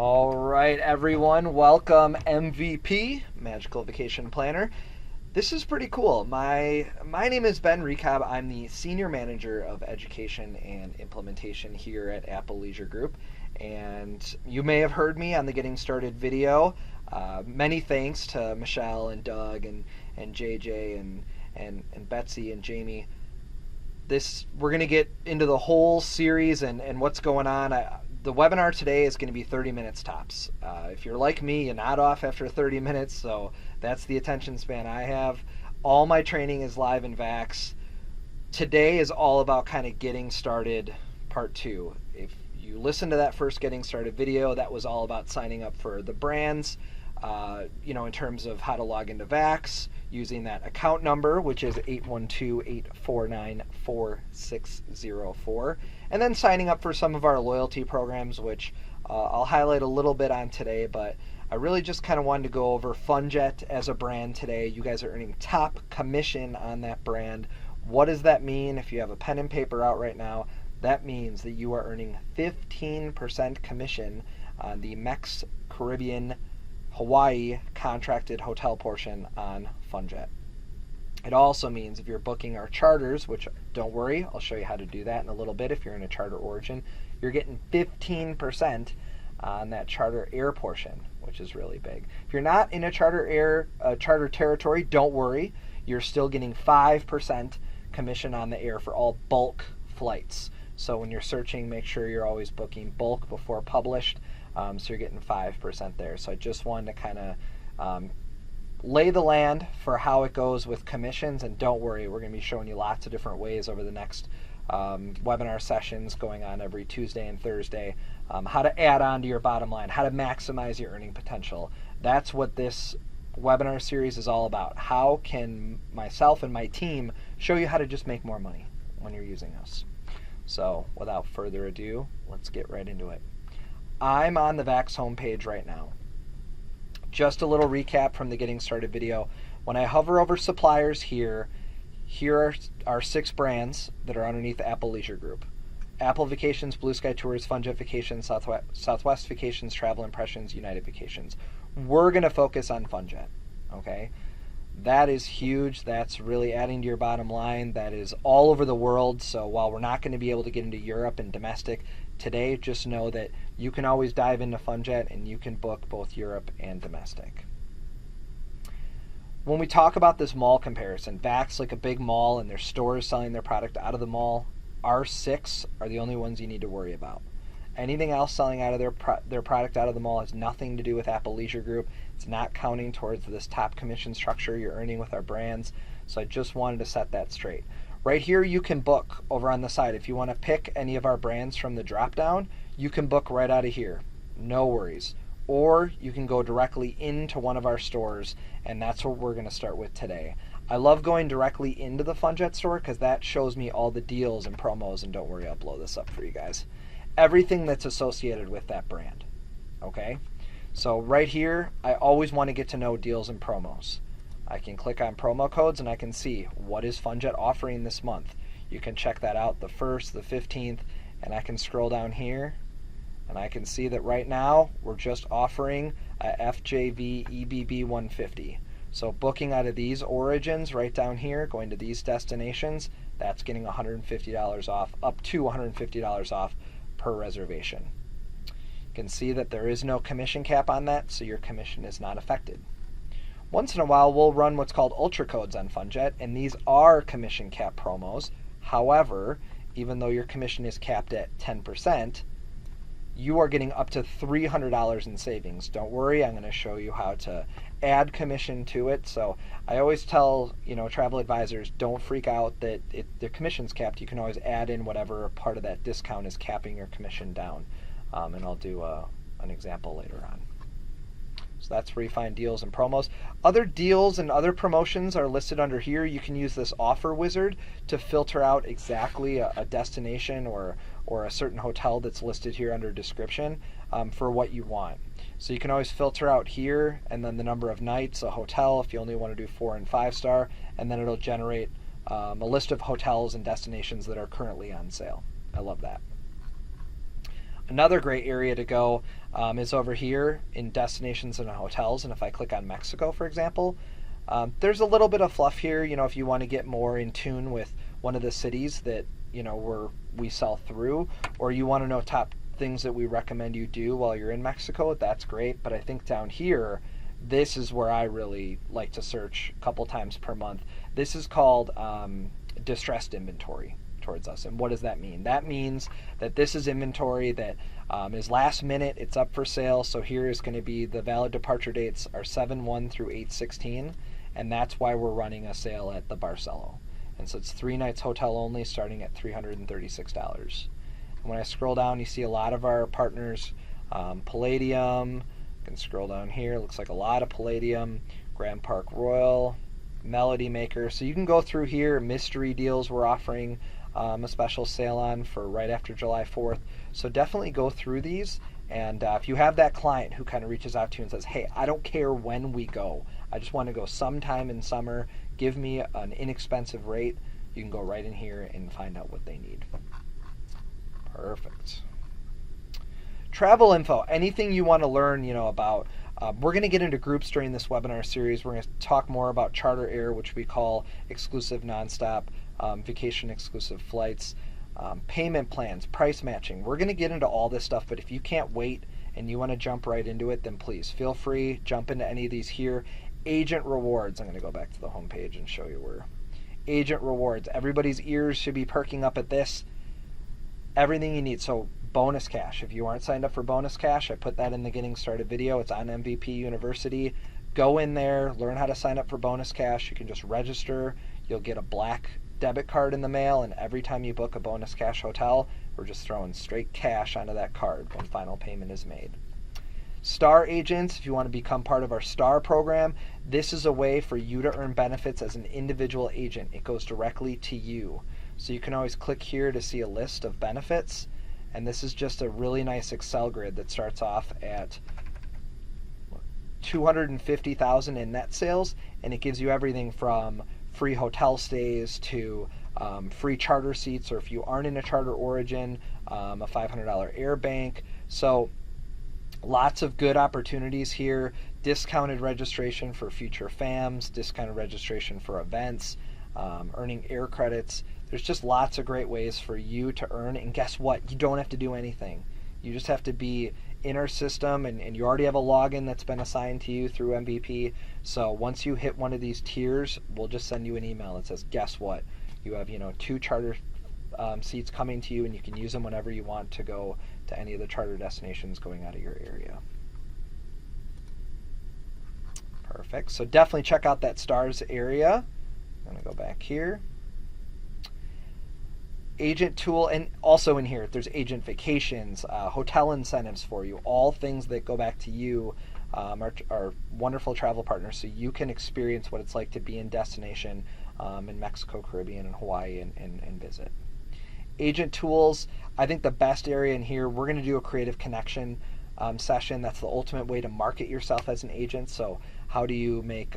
All right, everyone, welcome MVP, Magical Vacation Planner. This is pretty cool. My name is Ben Rekob. I'm the Senior Manager of Education and Implementation here at Apple Leisure Group. And you may have heard me on the Getting Started video. Many thanks to Michelle and Doug and JJ and Betsy and Jamie. We're going to get into the whole series and what's going on. The webinar today is going to be 30 minutes tops. If you're like me, you nod off after 30 minutes, so that's the attention span I have. All my training is live in Vax. Today is all about kind of getting started part 2. If you listen to that first getting started video, that was all about signing up for the brands, in terms of how to log into Vax, using that account number, which is 812-849-4604, and then signing up for some of our loyalty programs, which I'll highlight a little bit on today, but I really just kind of wanted to go over Funjet as a brand today. You guys are earning top commission on that brand. What does that mean? If you have a pen and paper out right now, that means that you are earning 15% commission on the Mex, Caribbean, Hawaii contracted hotel portion on Funjet. It also means if you're booking our charters, which don't worry, I'll show you how to do that in a little bit if you're in a charter origin, you're getting 15% on that charter air portion, which is really big. If you're not in a charter territory, don't worry, you're still getting 5% commission on the air for all bulk flights. So when you're searching, make sure you're always booking bulk before published. So you're getting 5% there. So I just wanted to kind of lay the land for how it goes with commissions. And don't worry, we're going to be showing you lots of different ways over the next webinar sessions going on every Tuesday and Thursday, how to add on to your bottom line, how to maximize your earning potential. That's what this webinar series is all about. How can myself and my team show you how to just make more money when you're using us? So without further ado, let's get right into it. I'm on the Vax homepage right now. Just a little recap from the Getting Started video. When I hover over suppliers here are our 6 brands that are underneath the Apple Leisure Group. Apple Vacations, Blue Sky Tours, Funjet Vacations, Southwest Vacations, Travel Impressions, United Vacations. We're going to focus on Funjet, okay? That is huge. That's really adding to your bottom line. That is all over the world. So while we're not going to be able to get into Europe and domestic today, just know that you can always dive into Funjet and you can book both Europe and domestic. When we talk about this mall comparison, Vax like a big mall and their stores selling their product out of the mall, our 6 are the only ones you need to worry about. Anything else selling out of their product out of the mall has nothing to do with Apple Leisure Group. It's not counting towards this top commission structure you're earning with our brands. So I just wanted to set that straight. Right here you can book over on the side. If you want to pick any of our brands from the drop down, you can book right out of here. No worries. Or you can go directly into one of our stores, and that's what we're going to start with today. I love going directly into the Funjet store because that shows me all the deals and promos, and don't worry, I'll blow this up for you guys. Everything that's associated with that brand, okay? So right here, I always want to get to know deals and promos. I can click on promo codes and I can see what is Funjet offering this month. You can check that out the 1st, the 15th, and I can scroll down here and I can see that right now we're just offering a FJV EBB 150. So booking out of these origins right down here, going to these destinations, that's getting $150 off, up to $150 off per reservation. You can see that there is no commission cap on that, so your commission is not affected. Once in a while, we'll run what's called ultra codes on Funjet, and these are commission cap promos. However, even though your commission is capped at 10%, you are getting up to $300 in savings. Don't worry, I'm going to show you how to add commission to it. So I always tell travel advisors, don't freak out that their commission's capped. You can always add in whatever part of that discount is capping your commission down. And I'll do an example later on. So that's where you find deals and promos. Other deals and other promotions are listed under here. You can use this offer wizard to filter out exactly a destination or a certain hotel that's listed here under description for what you want. So you can always filter out here and then the number of nights, a hotel if you only want to do 4 and 5 star, and then it'll generate a list of hotels and destinations that are currently on sale. I love that. Another great area to go is over here in destinations and hotels. And if I click on Mexico, for example, there's a little bit of fluff here. If you want to get more in tune with one of the cities that we sell through, or you want to know top things that we recommend you do while you're in Mexico, that's great. But I think down here, this is where I really like to search a couple times per month. This is called distressed inventory towards us. And what does that mean? That means that this is inventory that is last minute, it's up for sale. So here is going to be the valid departure dates are 7/1 through 8/16, and that's why we're running a sale at the Barcelo. And so it's 3 nights hotel only, starting at $336. And when I scroll down, you see a lot of our partners, Palladium. You can scroll down here, looks like a lot of Palladium, Grand Park Royal, Melody Maker. So you can go through here, mystery deals we're offering a special sale on for right after July 4th. So definitely go through these. And if you have that client who kind of reaches out to you and says, hey, I don't care when we go, I just want to go sometime in summer, give me an inexpensive rate, you can go right in here and find out what they need. Perfect. Travel info, anything you want to learn, about. We're going to get into groups during this webinar series. We're going to talk more about charter air, which we call exclusive nonstop, vacation exclusive flights, payment plans, price matching. We're going to get into all this stuff, but if you can't wait and you want to jump right into it, then please feel free, jump into any of these here. Agent rewards, I'm going to go back to the home page and show you where. Agent rewards, everybody's ears should be perking up at this. Everything you need. So bonus cash, if you aren't signed up for bonus cash, I put that in the getting started video. It's on MVP University. Go in there, learn how to sign up for bonus cash. You can just register. You'll get a black debit card in the mail, and every time you book a bonus cash hotel, we're just throwing straight cash onto that card when final payment is made. Star agents, if you want to become part of our Star program, this is a way for you to earn benefits as an individual agent. It goes directly to you. So you can always click here to see a list of benefits. And this is just a really nice Excel grid that starts off at $250,000 in net sales, and it gives you everything from free hotel stays to free charter seats, or if you aren't in a charter origin, a $500 air bank. So lots of good opportunities here. Discounted registration for future FAMs, discounted registration for events, earning air credits. There's just lots of great ways for you to earn, and guess what? You don't have to do anything. You just have to be in our system, and you already have a login that's been assigned to you through MVP. So once you hit one of these tiers, we'll just send you an email that says, guess what? You have 2 charter seats coming to you, and you can use them whenever you want to go to any of the charter destinations going out of your area. Perfect. So definitely check out that stars area. I'm going to go back here. Agent tool, and also in here there's agent vacations, hotel incentives for you, all things that go back to you, our wonderful travel partners, so you can experience what it's like to be in destination in Mexico, Caribbean, and Hawaii and visit. Agent tools, I think the best area in here, we're going to do a creative connection session. That's the ultimate way to market yourself as an agent. So how do you make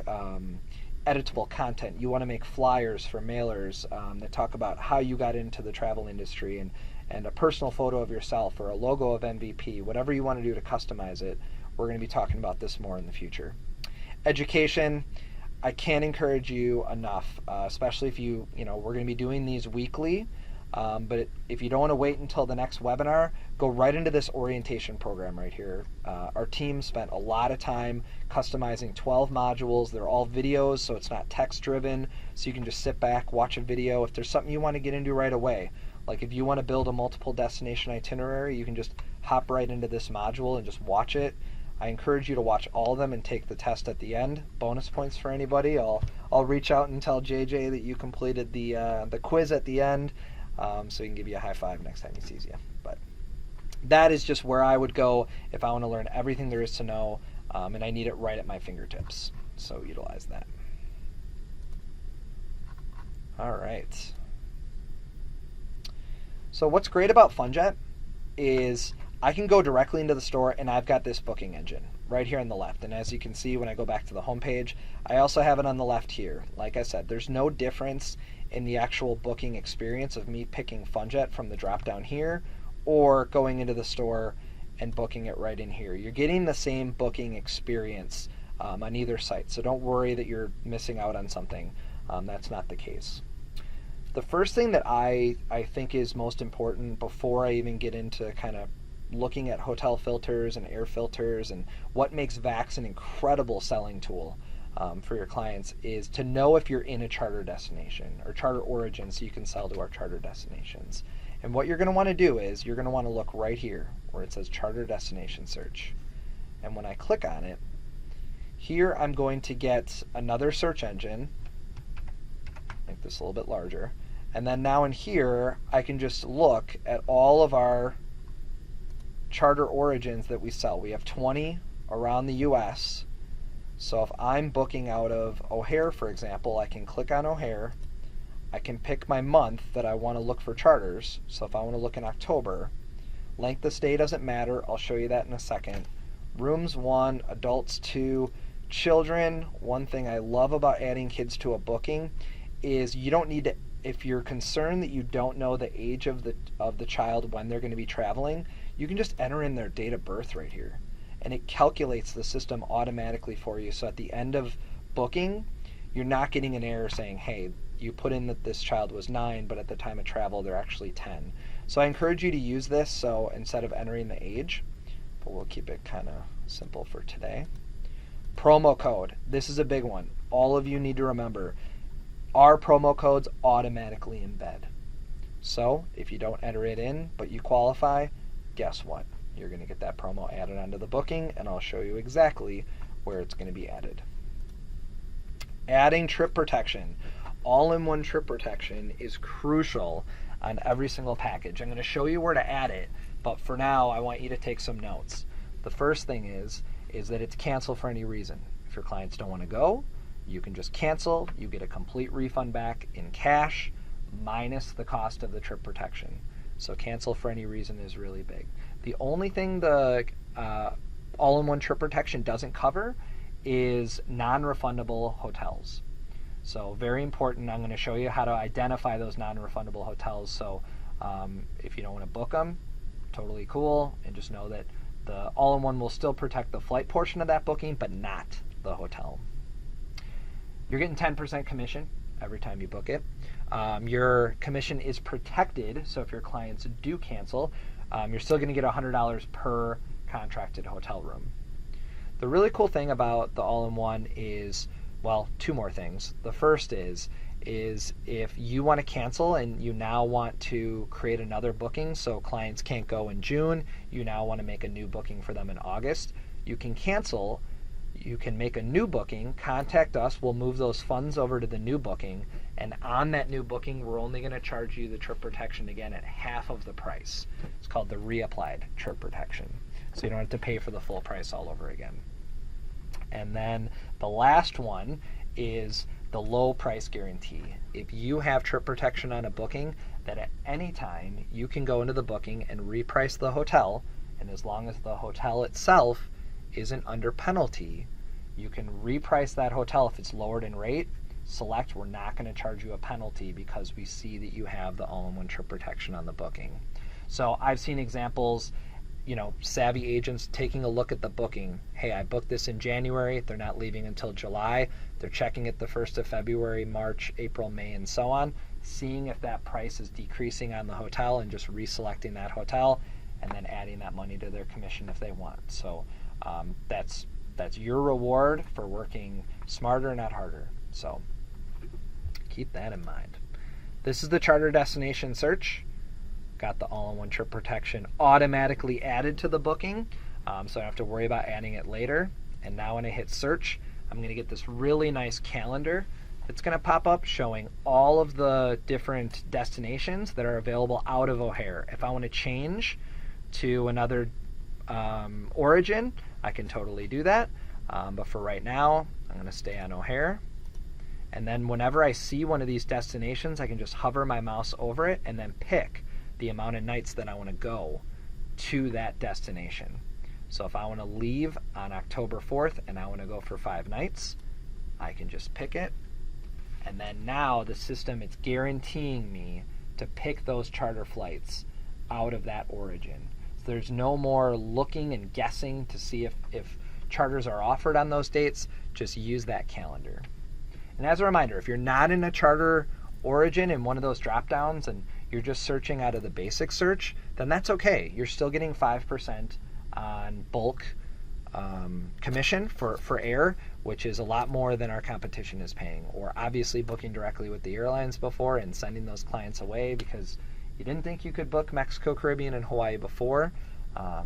editable content? You want to make flyers for mailers that talk about how you got into the travel industry, and a personal photo of yourself or a logo of MVP, whatever you want to do to customize it. We're going to be talking about this more in the future. Education, I can't encourage you enough, especially if we're going to be doing these weekly. But if you don't want to wait until the next webinar, go right into this orientation program right here. Our team spent a lot of time customizing 12 modules. They're all videos, so it's not text driven, so you can just sit back, watch a video. If there's something you want to get into right away, like if you want to build a multiple destination itinerary, you can just hop right into this module and just watch it. I encourage you to watch all of them and take the test at the end. Bonus points for anybody. I'll reach out and tell JJ that you completed the quiz at the end. So he can give you a high five next time he sees you. But that is just where I would go if I want to learn everything there is to know, and I need it right at my fingertips. So utilize that. All right. So what's great about Funjet is I can go directly into the store, and I've got this booking engine right here on the left. And as you can see when I go back to the home page, I also have it on the left here. Like I said, there's no difference in the actual booking experience of me picking Funjet from the drop down here or going into the store and booking it right in here. You're getting the same booking experience on either site, so don't worry that you're missing out on something. That's not the case. The first thing that I think is most important before I even get into kind of looking at hotel filters and air filters and what makes Vax an incredible selling tool for your clients is to know if you're in a charter destination or charter origin, so you can sell to our charter destinations. And what you're going to want to do is you're going to want to look right here where it says charter destination search. And when I click on it, here I'm going to get another search engine, make this a little bit larger, and then now in here I can just look at all of our charter origins that we sell. We have 20 around the US. So if I'm booking out of O'Hare, for example, I can click on O'Hare. I can pick my month that I want to look for charters. So if I want to look in October, length of stay doesn't matter. I'll show you that in a second. Rooms 1, adults 2, children. One thing I love about adding kids to a booking is you don't need to, if you're concerned that you don't know the age of the child when they're going to be traveling, you can just enter in their date of birth right here. And it calculates the system automatically for you. So at the end of booking, you're not getting an error saying, hey, you put in that this child was 9, but at the time of travel, they're actually 10. So I encourage you to use this, so instead of entering the age, but we'll keep it kind of simple for today. Promo code. This is a big one. All of you need to remember, our promo codes automatically embed. So if you don't enter it in, but you qualify, guess what? You're going to get that promo added onto the booking, and I'll show you exactly where it's going to be added. Adding trip protection. All-in-one trip protection is crucial on every single package. I'm going to show you where to add it, but for now I want you to take some notes. The first thing is that it's cancel for any reason. If your clients don't want to go, you can just cancel. You get a complete refund back in cash minus the cost of the trip protection. So cancel for any reason is really big. The only thing the all-in-one trip protection doesn't cover is non-refundable hotels. So very important. I'm going to show you how to identify those non-refundable hotels. So if you don't want to book them, totally cool. And just know that the all-in-one will still protect the flight portion of that booking, but not the hotel. You're getting 10% commission every time you book it. Your commission is protected, so if your clients do cancel, you're still going to get $100 per contracted hotel room. The really cool thing about the all-in-one is, well, two more things. The first is if you want to cancel and you now want to create another booking, so clients can't go in June, you now want to make a new booking for them in August, you can cancel. You can make a new booking, contact us, we'll move those funds over to the new booking, and on that new booking, we're only going to charge you the trip protection again at half of the price. It's called the reapplied trip protection. So you don't have to pay for the full price all over again. And then the last one is the low price guarantee. If you have trip protection on a booking, that at any time you can go into the booking and reprice the hotel, and as long as the hotel itself isn't under penalty, you can reprice that hotel. If it's lowered in rate, select we're not going to charge you a penalty because we see that you have the all-in-one trip protection on the booking. So I've seen examples, savvy agents taking a look at the booking. Hey, I booked this in January, they're not leaving until July, they're checking it the 1st of February, March, April, May, and so on, seeing if that price is decreasing on the hotel and just reselecting that hotel and then adding that money to their commission if they want. So that's your reward for working smarter, not harder. So keep that in mind. This is the charter destination search. Got the all-in-one trip protection automatically added to the booking, so I don't have to worry about adding it later. And now when I hit search, I'm going to get this really nice calendar. It's going to pop up showing all of the different destinations that are available out of O'Hare. If I want to change to another origin, I can totally do that, but for right now I'm going to stay on O'Hare, and then whenever I see one of these destinations I can just hover my mouse over it and then pick the amount of nights that I want to go to that destination. So if I want to leave on October 4th and I want to go for 5 nights, I can just pick it, and then now the system, it's guaranteeing me to pick those charter flights out of that origin. So there's no more looking and guessing to see if charters are offered on those dates. Just use that calendar. And as a reminder, if you're not in a charter origin in one of those drop downs and you're just searching out of the basic search, then that's okay. You're still getting 5% on bulk commission for air, which is a lot more than our competition is paying. Or obviously booking directly with the airlines before and sending those clients away because you didn't think you could book Mexico, Caribbean, and Hawaii before.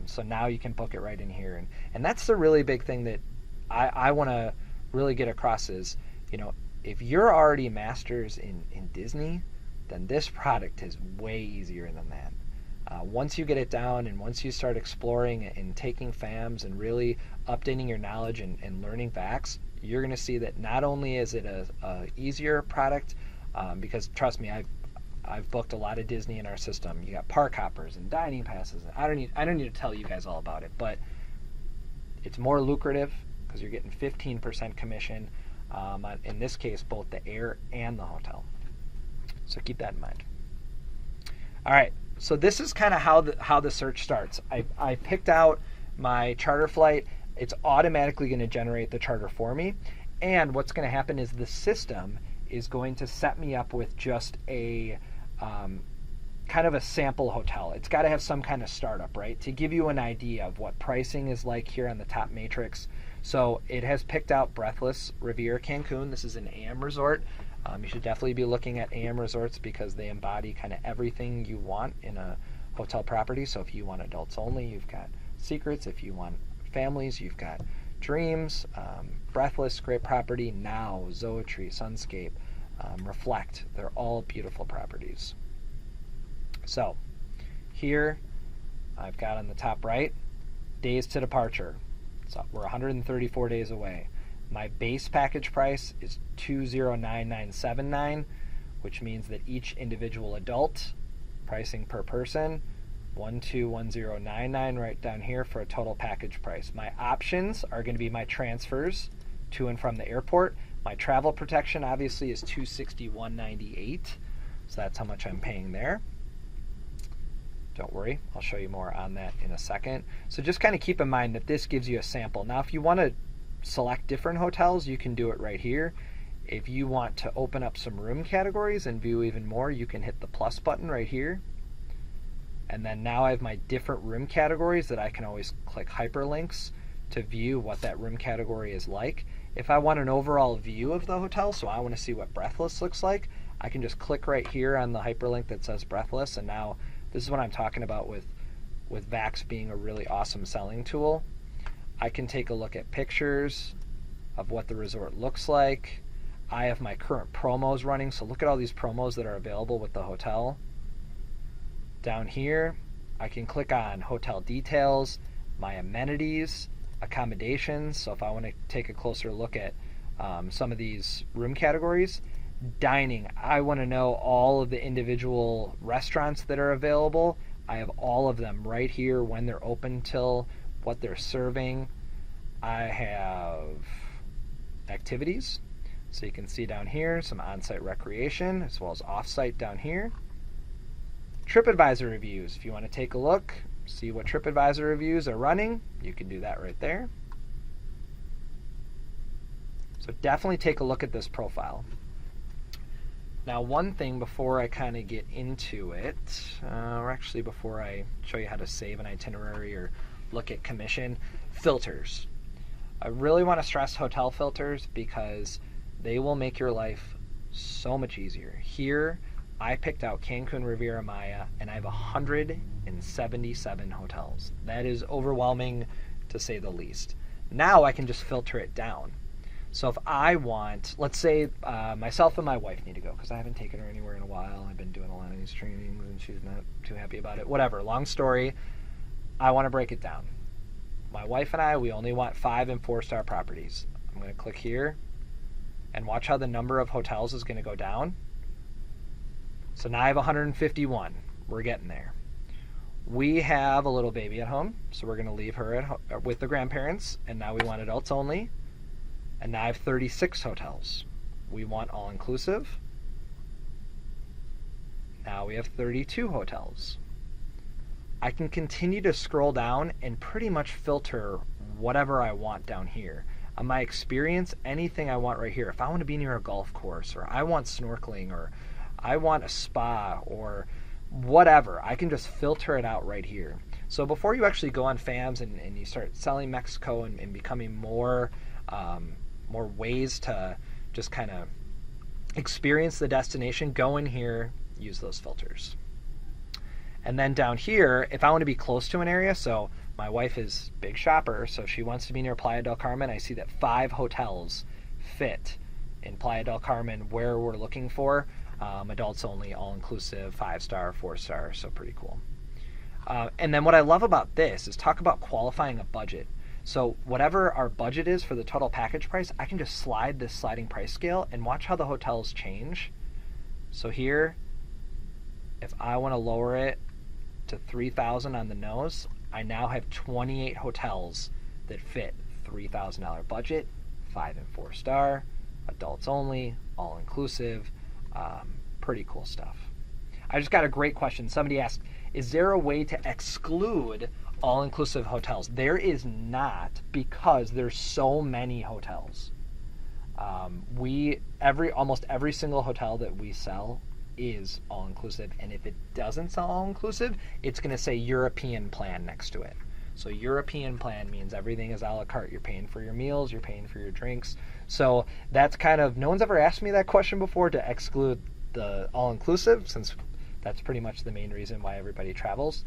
So now you can book it right in here. And that's the really big thing that I want to really get across is, if you're already masters in Disney, then this product is way easier than that. Once you get it down and once you start exploring and taking FAMs and really updating your knowledge and learning VACs, you're going to see that not only is it a easier product, because trust me, I've booked a lot of Disney in our system. You got park hoppers and dining passes. I don't need to tell you guys all about it, but it's more lucrative because you're getting 15% commission on, in this case, both the air and the hotel. So keep that in mind. All right, so this is kind of how the search starts. I picked out my charter flight. It's automatically going to generate the charter for me. And what's going to happen is the system is going to set me up with just a kind of a sample hotel. It's got to have some kind of startup, right? To give you an idea of what pricing is like here on the top matrix. So it has picked out Breathless Riviera Cancun. This is an AM resort. You should definitely be looking at AM resorts because they embody kind of everything you want in a hotel property. So if you want adults only, you've got Secrets. If you want families, you've got Dreams, Breathless, great property. Now, Zoetree, Sunscape, Reflect. They're all beautiful properties. So here I've got on the top right, days to departure. So we're 134 days away. My base package price is $209,979, which means that each individual adult, pricing per person, $1,210,99 right down here for a total package price. My options are going to be my transfers to and from the airport. My travel protection obviously is $261.98, so that's how much I'm paying there. Don't worry, I'll show you more on that in a second. So just kind of keep in mind that this gives you a sample. Now if you want to select different hotels, you can do it right here. If you want to open up some room categories and view even more, you can hit the plus button right here. And then now I have my different room categories that I can always click hyperlinks to view what that room category is like. If I want an overall view of the hotel, so I want to see what Breathless looks like, I can just click right here on the hyperlink that says Breathless, and now this is what I'm talking about with VACs being a really awesome selling tool. I can take a look at pictures of what the resort looks like. I have my current promos running, so look at all these promos that are available with the hotel. Down here, I can click on hotel details, my amenities, accommodations. So if I want to take a closer look at some of these room categories, dining, I want to know all of the individual restaurants that are available. I have all of them right here, when they're open till, what they're serving. I have activities, so you can see down here some on-site recreation as well as off-site down here. TripAdvisor reviews, if you want to take a look, see what TripAdvisor reviews are running, you can do that right there. So definitely take a look at this profile. Now one thing before I kind of get into it, or actually before I show you how to save an itinerary or look at commission, filters. I really want to stress hotel filters because they will make your life so much easier. Here, I picked out Cancun Riviera Maya, and I have 177 hotels. That is overwhelming, to say the least. Now I can just filter it down. So if I want, let's say myself and my wife need to go, because I haven't taken her anywhere in a while. I've been doing a lot of these trainings, and she's not too happy about it. Whatever, long story, I want to break it down. My wife and I, we only want 5- and 4-star properties. I'm going to click here, and watch how the number of hotels is going to go down. So now I have 151. We're getting there. We have a little baby at home, so we're going to leave her with the grandparents, and now we want adults only. And now I have 36 hotels. We want all-inclusive. Now we have 32 hotels. I can continue to scroll down and pretty much filter whatever I want down here. On my experience, anything I want right here. If I want to be near a golf course, or I want snorkeling, or I want a spa, or whatever, I can just filter it out right here. So before you actually go on FAMS and you start selling Mexico and becoming more ways to just kind of experience the destination, go in here, use those filters. And then down here, if I want to be close to an area, so my wife is a big shopper, so she wants to be near Playa del Carmen. I see that 5 hotels fit in Playa del Carmen where we're looking for. Adults only, all-inclusive, 5-star, 4-star, so pretty cool. And then what I love about this is talk about qualifying a budget. So whatever our budget is for the total package price, I can just slide this sliding price scale and watch how the hotels change. So here, if I want to lower it to $3,000 on the nose, I now have 28 hotels that fit $3,000 budget, 5 and 4-star, adults only, all-inclusive. Pretty cool stuff. I just got a great question. Somebody asked, is there a way to exclude all-inclusive hotels? There is not, because there's so many hotels. Almost every single hotel that we sell is all-inclusive, and if it doesn't sell all-inclusive, it's going to say European plan next to it. So European plan means everything is a la carte. You're paying for your meals, you're paying for your drinks. So that's kind of, no one's ever asked me that question before, to exclude the all-inclusive, since that's pretty much the main reason why everybody travels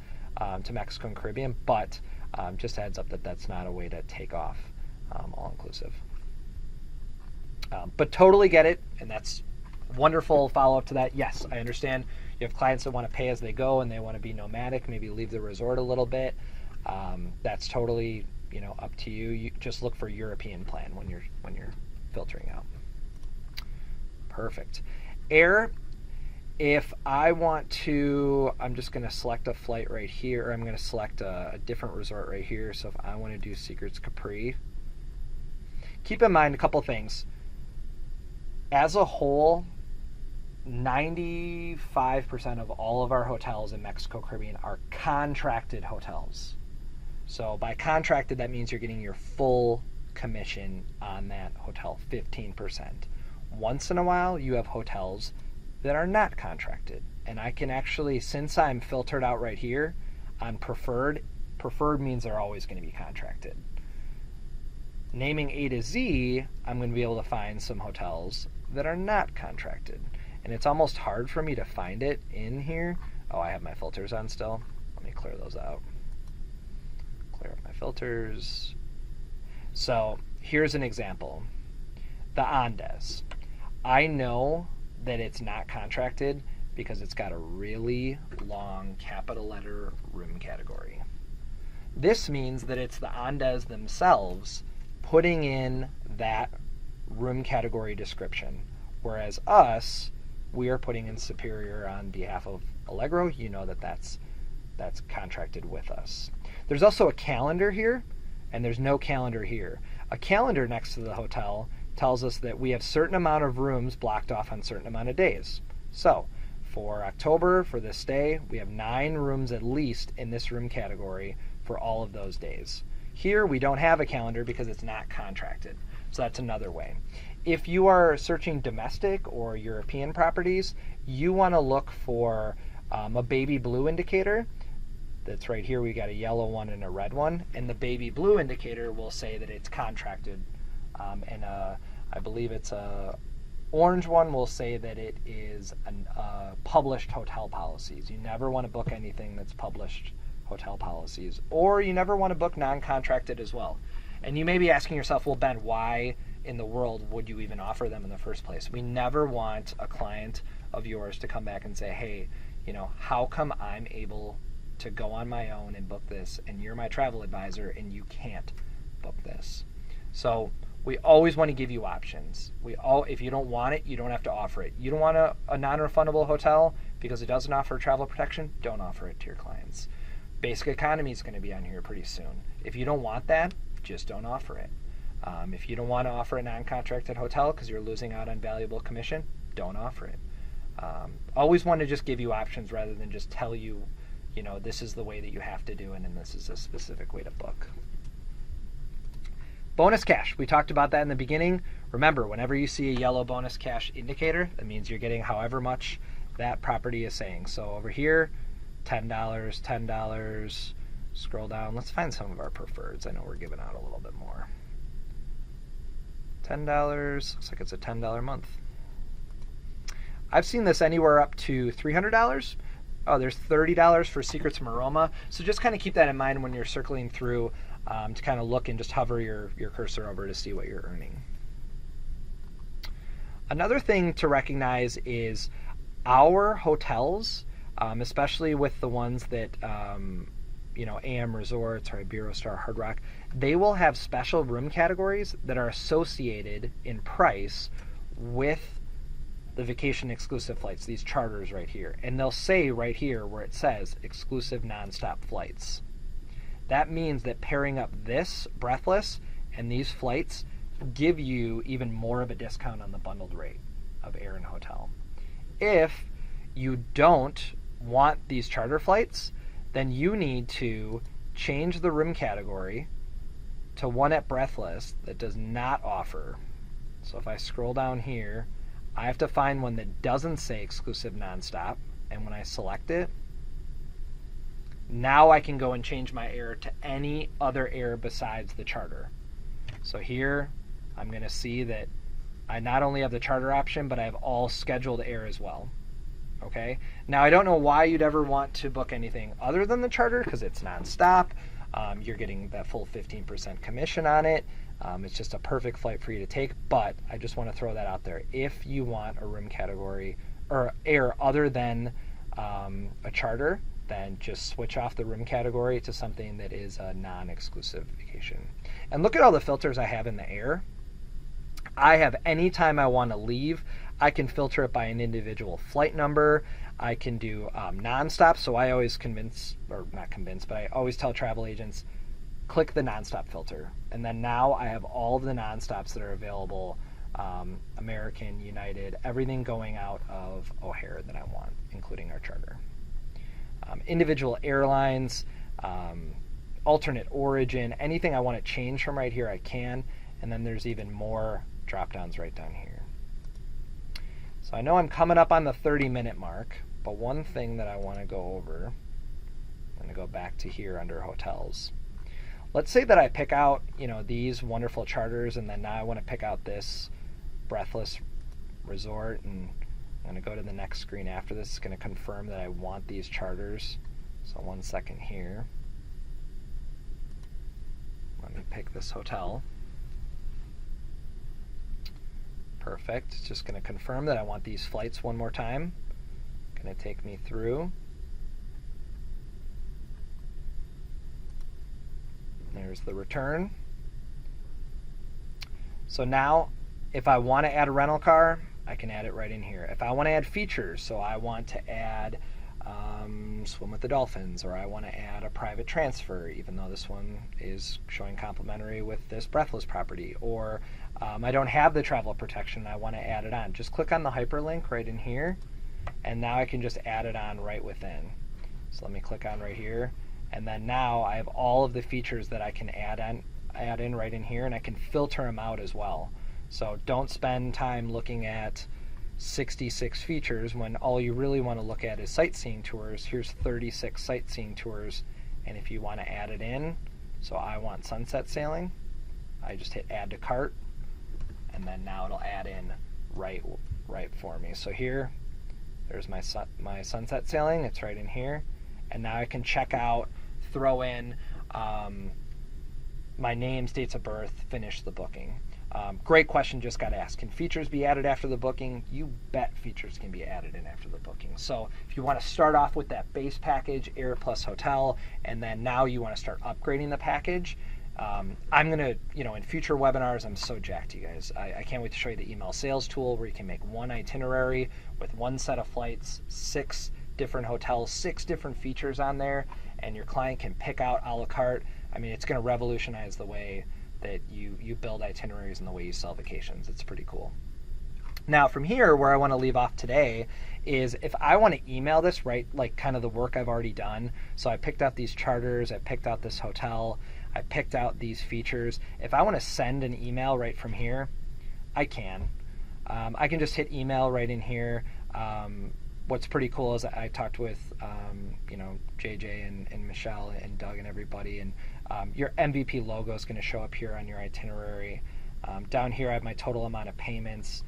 to Mexico and Caribbean. But just a heads up that that's not a way to take off all-inclusive. But totally get it, and that's wonderful follow-up to that. Yes, I understand you have clients that want to pay as they go and they want to be nomadic, maybe leave the resort a little bit. That's totally, up to you. You just look for European plan when you're filtering out. Perfect. Air, if I want to, I'm just going to select a flight right here, or I'm going to select a different resort right here. So if I want to do Secrets Capri, keep in mind a couple things. As a whole, 95% of all of our hotels in Mexico, Caribbean are contracted hotels. So by contracted, that means you're getting your full commission on that hotel, 15%. Once in a while, you have hotels that are not contracted. And I can actually, since I'm filtered out right here on preferred means they're always going to be contracted. Naming A to Z, I'm going to be able to find some hotels that are not contracted. And it's almost hard for me to find it in here. Oh, I have my filters on still. Let me clear those out. Clear up my filters. So here's an example. The Andes. I know that it's not contracted because it's got a really long capital letter room category. This means that it's the Andes themselves putting in that room category description, whereas us, we are putting in Superior on behalf of Allegro. You know that that's contracted with us. There's also a calendar here, and there's no calendar here. A calendar next to the hotel tells us that we have certain amount of rooms blocked off on certain amount of days. So for October, for this day, we have 9 rooms at least in this room category for all of those days. Here we don't have a calendar because it's not contracted. So that's another way. If you are searching domestic or European properties, you want to look for a baby blue indicator. That's right here. We got a yellow one and a red one, and the baby blue indicator will say that it's contracted. And I believe it's a orange one will say that it is published hotel policies. You never want to book anything that's published hotel policies, or you never want to book non-contracted as well. And you may be asking yourself, well, Ben, why in the world would you even offer them in the first place? We never want a client of yours to come back and say, hey, how come I'm able to go on my own and book this, and you're my travel advisor and you can't book this? So we always want to give you options. If you don't want it, you don't have to offer it. You don't want a non-refundable hotel because it doesn't offer travel protection, don't offer it to your clients. Basic economy is going to be on here pretty soon. If you don't want that, just don't offer it. If you don't want to offer a non-contracted hotel because you're losing out on valuable commission, don't offer it. Always want to just give you options rather than just tell you this is the way that you have to do it, and this is a specific way to book. Bonus cash. We talked about that in the beginning. Remember, whenever you see a yellow bonus cash indicator, that means you're getting however much that property is saying. So over here, $10, $10. Scroll down. Let's find some of our preferreds. I know we're giving out a little bit more. $10. Looks like it's a $10 month. I've seen this anywhere up to $300. Oh, there's $30 for Secrets from Aroma. So just kind of keep that in mind when you're circling through to kind of look and just hover your cursor over to see what you're earning. Another thing to recognize is our hotels, especially with the ones that, AM Resorts or Iberostar, Hard Rock, they will have special room categories that are associated in price with the vacation exclusive flights, these charters right here. And they'll say right here where it says exclusive nonstop flights. That means that pairing up this Breathless and these flights give you even more of a discount on the bundled rate of air and hotel. If you don't want these charter flights, then you need to change the room category to one at Breathless that does not offer. So if I scroll down here, I have to find one that doesn't say exclusive nonstop, and when I select it, now I can go and change my air to any other air besides the charter. So here, I'm going to see that I not only have the charter option, but I have all scheduled air as well. Okay. Now, I don't know why you'd ever want to book anything other than the charter, because it's nonstop. You're getting that full 15% commission on it. It's just a perfect flight for you to take, but I just want to throw that out there. If you want a room category or air other than a charter, then just switch off the room category to something that is a non-exclusive vacation. And look at all the filters I have in the air. I have any time I want to leave, I can filter it by an individual flight number. I can do nonstop, so I always I always tell travel agents, click the nonstop filter. And then now I have all of the nonstops that are available, American, United, everything going out of O'Hare that I want, including our charter. Individual airlines, alternate origin, anything I want to change from right here, I can. And then there's even more drop downs right down here. So I know I'm coming up on the 30-minute mark, but one thing that I want to go over, I'm going to go back to here under hotels. Let's say that I pick out, these wonderful charters, and then now I want to pick out this Breathless resort, and I'm going to go to the next screen after this. It's going to confirm that I want these charters. So 1 second here. Let me pick this hotel. Perfect. It's just going to confirm that I want these flights one more time. Going to take me through. There's the return. So now, if I want to add a rental car, I can add it right in here. If I want to add features, so I want to add swim with the dolphins, or I want to add a private transfer, even though this one is showing complimentary with this Breathless property, or I don't have the travel protection, I want to add it on. Just click on the hyperlink right in here, and now I can just add it on right within. So let me click on right here, and then now I have all of the features that I can add in right in here, and I can filter them out as well. So don't spend time looking at 66 features when all you really want to look at is sightseeing tours. Here's 36 sightseeing tours, and if you want to add it in, so I want sunset sailing, I just hit add to cart, and then now it'll add in right for me. So here, there's my sunset sailing, it's right in here, and now I can check out, throw in my names, dates of birth, finish the booking. Great question, just got asked. Can features be added after the booking? You bet features can be added in after the booking. So if you want to start off with that base package, air plus hotel, and then now you want to start upgrading the package, I'm going to, in future webinars, I'm so jacked, you guys. I can't wait to show you the email sales tool where you can make one itinerary with one set of flights, 6 different hotels, 6 different features on there, and your client can pick out a la carte. I mean, it's going to revolutionize the way that you build itineraries and the way you sell vacations. It's pretty cool. Now from here, where I want to leave off today is if I want to email this, right, like kind of the work I've already done. So I picked out these charters, I picked out this hotel, I picked out these features. If I want to send an email right from here, I can. I can just hit email right in here. What's pretty cool is I talked with, JJ and Michelle and Doug and everybody, and your MVP logo is going to show up here on your itinerary. Down here I have my total amount of payments,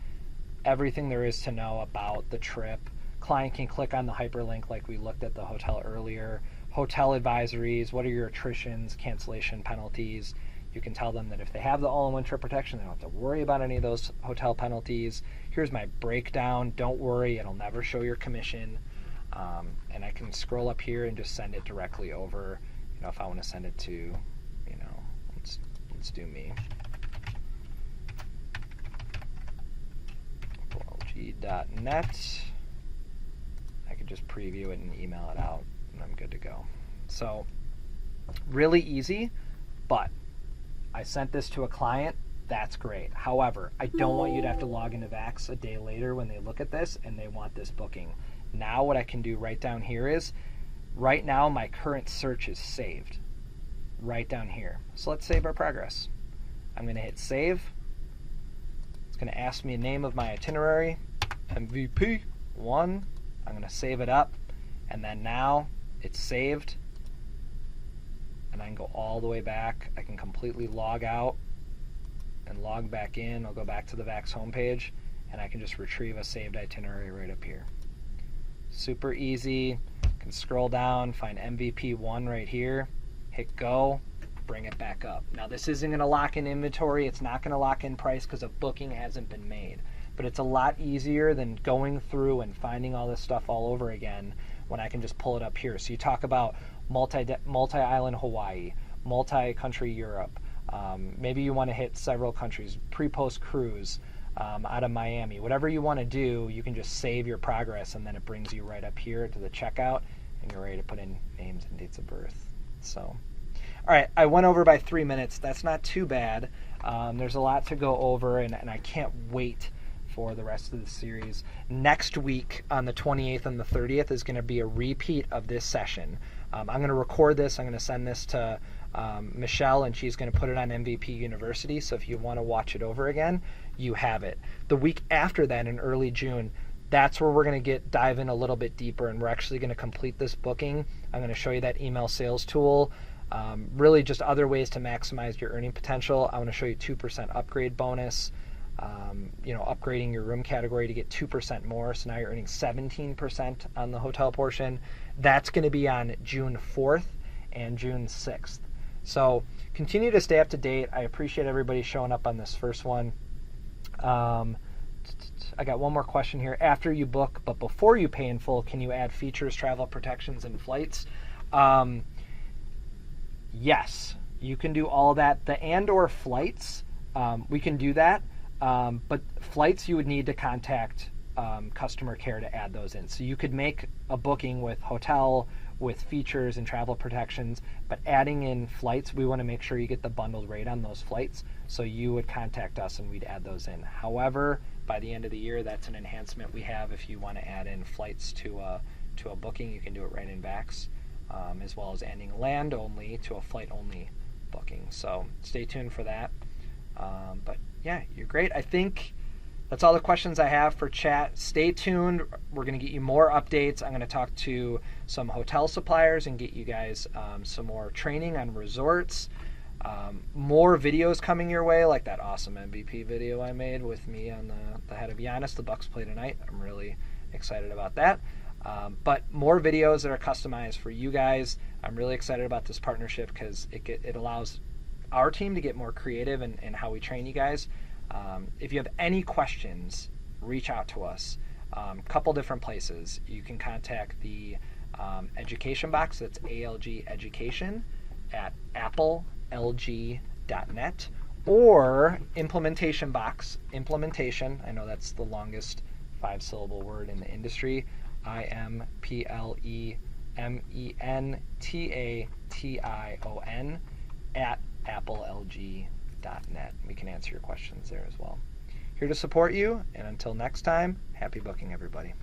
everything there is to know about the trip. Client can click on the hyperlink like we looked at the hotel earlier. Hotel advisories, what are your attritions, cancellation penalties. You can tell them that if they have the all-in-one trip protection, they don't have to worry about any of those hotel penalties. Here's my breakdown. Don't worry, it'll never show your commission. And I can scroll up here and just send it directly over. If I want to send it to, let's do me. LG.net. I could just preview it and email it out, and I'm good to go. So, really easy, but I sent this to a client, that's great. However, I don't want you to have to log into Vax a day later when they look at this and they want this booking. Now what I can do right down here is, right now my current search is saved. Right down here. So let's save our progress. I'm going to hit save. It's going to ask me a name of my itinerary, MVP 1. I'm going to save it up, and then now it's saved. And I can go all the way back. I can completely log out and log back in. I'll go back to the Vax homepage, and I can just retrieve a saved itinerary right up here. Super easy. I can scroll down, find MVP 1 right here, hit go, bring it back up. Now this isn't going to lock in inventory. It's not going to lock in price because a booking hasn't been made. But it's a lot easier than going through and finding all this stuff all over again when I can just pull it up here. So you talk about multi-island Hawaii, multi-country Europe. Maybe you want to hit several countries, pre-post cruise out of Miami. Whatever you want to do, you can just save your progress, and then it brings you right up here to the checkout, and you're ready to put in names and dates of birth. So, all right, I went over by 3 minutes. That's not too bad. There's a lot to go over, and I can't wait for the rest of the series. Next week on the 28th and the 30th is going to be a repeat of this session. I'm going to record this. I'm going to send this to Michelle, and she's going to put it on MVP University. So if you want to watch it over again, you have it. The week after that, in early June, that's where we're going to dive in a little bit deeper, and we're actually going to complete this booking. I'm going to show you that email sales tool. Really just other ways to maximize your earning potential. I want to show you 2% upgrade bonus. Upgrading your room category to get 2% more. So now you're earning 17% on the hotel portion. That's going to be on June 4th and June 6th. So continue to stay up to date. I appreciate everybody showing up on this first one. I got one more question here. After you book, but before you pay in full, can you add features, travel protections, and flights? Yes, you can do all that. The and/or flights, we can do that. But flights, you would need to contact customer care to add those in. So you could make a booking with hotel, with features and travel protections, but adding in flights, we want to make sure you get the bundled rate on those flights. So you would contact us and we'd add those in. However, by the end of the year, that's an enhancement we have. If you want to add in flights to a booking, you can do it right in Vax, as well as adding land only to a flight only booking. So stay tuned for that. But yeah, you're great. I think that's all the questions I have for chat. Stay tuned. We're going to get you more updates. I'm going to talk to some hotel suppliers and get you guys some more training on resorts. More videos coming your way, like that awesome MVP video I made with me on the head of Giannis. The Bucks play tonight. I'm really excited about that. But more videos that are customized for you guys. I'm really excited about this partnership because it allows our team to get more creative in how we train you guys. If you have any questions, reach out to us. Couple different places. You can contact the education box. That's ALG Education at applelg.net, or implementation box. Implementation, I know that's the longest 5-syllable word in the industry. IMPLEMENTATION at applelg.net. We can answer your questions there as well. here to support you. And until next time, happy booking, everybody.